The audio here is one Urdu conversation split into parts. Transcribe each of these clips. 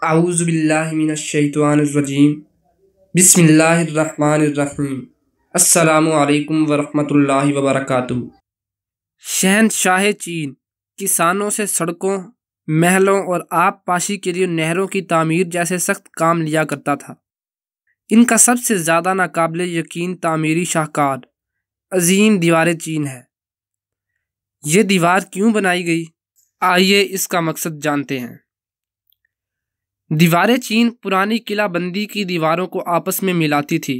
اعوذ باللہ من الشیطان الرجیم بسم اللہ الرحمن الرحیم السلام علیکم ورحمۃ اللہ وبرکاتہ۔ شہنشاہ چین کسانوں سے سڑکوں، محلوں اور آب پاشی کے لیے نہروں کی تعمیر جیسے سخت کام لیا کرتا تھا۔ ان کا سب سے زیادہ ناقابل یقین تعمیری شاہکار عظیم دیوار چین ہے۔ یہ دیوار کیوں بنائی گئی؟ آئیے اس کا مقصد جانتے ہیں۔ دیوار چین پرانی قلعہ بندی کی دیواروں کو آپس میں ملاتی تھی۔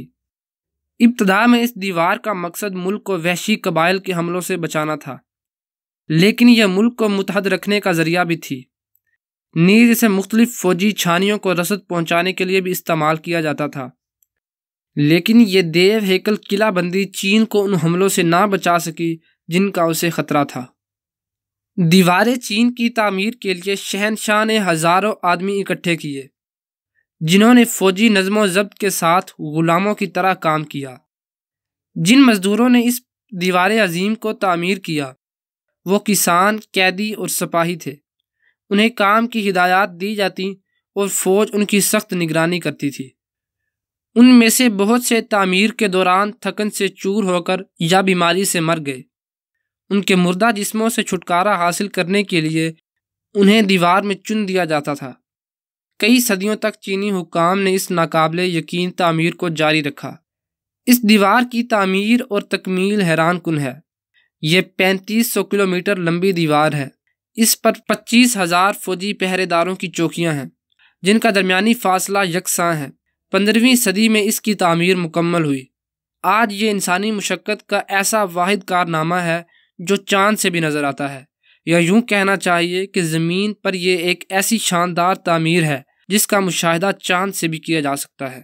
ابتدا میں اس دیوار کا مقصد ملک کو وحشی قبائل کے حملوں سے بچانا تھا، لیکن یہ ملک کو متحد رکھنے کا ذریعہ بھی تھی۔ نیز اسے مختلف فوجی چھانیوں کو رسد پہنچانے کے لیے بھی استعمال کیا جاتا تھا، لیکن یہ دیو ہیکل قلعہ بندی چین کو ان حملوں سے نہ بچا سکی جن کا اسے خطرہ تھا۔ دیوار چین کی تعمیر کے لیے شہنشاہ نے ہزاروں آدمی اکٹھے کیے، جنہوں نے فوجی نظم و ضبط کے ساتھ غلاموں کی طرح کام کیا۔ جن مزدوروں نے اس دیوار عظیم کو تعمیر کیا وہ کسان، قیدی اور سپاہی تھے۔ انہیں کام کی ہدایات دی جاتی اور فوج ان کی سخت نگرانی کرتی تھی۔ ان میں سے بہت سے تعمیر کے دوران تھکن سے چور ہو کر یا بیماری سے مر گئے۔ ان کے مردہ جسموں سے چھٹکارا حاصل کرنے کے لیے انہیں دیوار میں چن دیا جاتا تھا۔ کئی صدیوں تک چینی حکام نے اس ناقابل یقین تعمیر کو جاری رکھا۔ اس دیوار کی تعمیر اور تکمیل حیران کن ہے۔ یہ 3500 کلومیٹر لمبی دیوار ہے۔ اس پر 25,000 فوجی پہرے داروں کی چوکیاں ہیں، جن کا درمیانی فاصلہ یکساں ہے۔ 15ویں صدی میں اس کی تعمیر مکمل ہوئی۔ آج یہ انسانی مشقت کا ایسا واحد کارنامہ ہے جو چاند سے بھی نظر آتا ہے، یا یوں کہنا چاہیے کہ زمین پر یہ ایک ایسی شاندار تعمیر ہے جس کا مشاہدہ چاند سے بھی کیا جا سکتا ہے۔